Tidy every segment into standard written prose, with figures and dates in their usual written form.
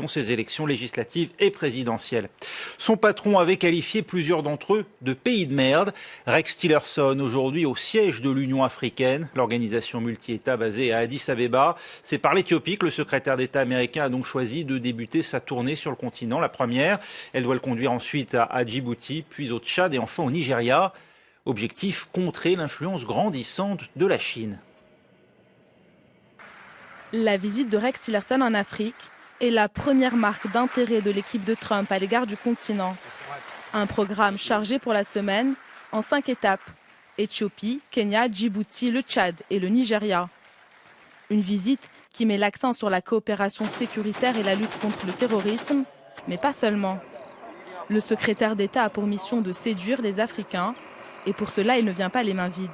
ces élections législatives et présidentielles. Son patron avait qualifié plusieurs d'entre eux de pays de merde. Rex Tillerson, aujourd'hui au siège de l'Union africaine, l'organisation multi-État basée à Addis Abeba. C'est par l'Éthiopie que le secrétaire d'État américain a donc choisi de débuter sa tournée sur le continent. La première, elle doit le conduire ensuite à Djibouti, puis au Tchad et enfin au Nigeria. Objectif, contrer l'influence grandissante de la Chine. La visite de Rex Tillerson en Afrique est la première marque d'intérêt de l'équipe de Trump à l'égard du continent. Un programme chargé pour la semaine en 5 étapes. Éthiopie, Kenya, Djibouti, le Tchad et le Nigeria. Une visite qui met l'accent sur la coopération sécuritaire et la lutte contre le terrorisme, mais pas seulement. Le secrétaire d'État a pour mission de séduire les Africains et pour cela, il ne vient pas les mains vides.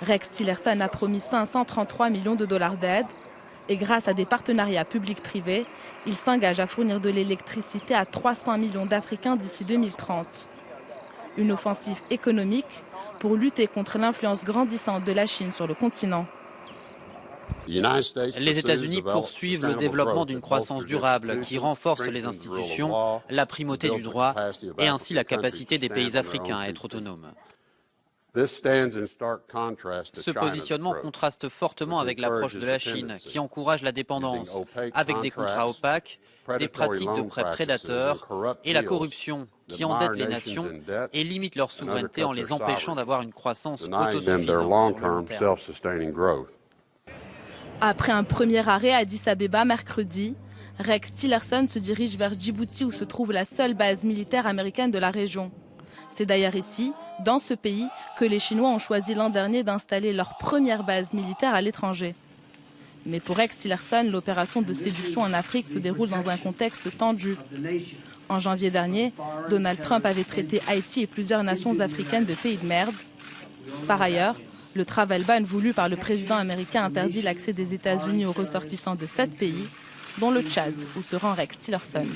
Rex Tillerson a promis 533 millions de dollars d'aide et grâce à des partenariats publics-privés, il s'engage à fournir de l'électricité à 300 millions d'Africains d'ici 2030. Une offensive économique pour lutter contre l'influence grandissante de la Chine sur le continent. Les États-Unis poursuivent le développement d'une croissance durable qui renforce les institutions, la primauté du droit et ainsi la capacité des pays africains à être autonomes. Ce positionnement contraste fortement avec l'approche de la Chine qui encourage la dépendance avec des contrats opaques, des pratiques de prêts prédateurs et la corruption qui endette les nations et limite leur souveraineté en les empêchant d'avoir une croissance autosuffisante sur le long terme. Après un premier arrêt à Addis Abeba mercredi, Rex Tillerson se dirige vers Djibouti où se trouve la seule base militaire américaine de la région. C'est d'ailleurs ici, dans ce pays, que les Chinois ont choisi l'an dernier d'installer leur première base militaire à l'étranger. Mais pour Rex Tillerson, l'opération de séduction en Afrique se déroule dans un contexte tendu. En janvier dernier, Donald Trump avait traité Haïti et plusieurs nations africaines de pays de merde. Par ailleurs, le travel ban voulu par le président américain interdit l'accès des États-Unis aux ressortissants de 7 pays, dont le Tchad, où se rend Rex Tillerson.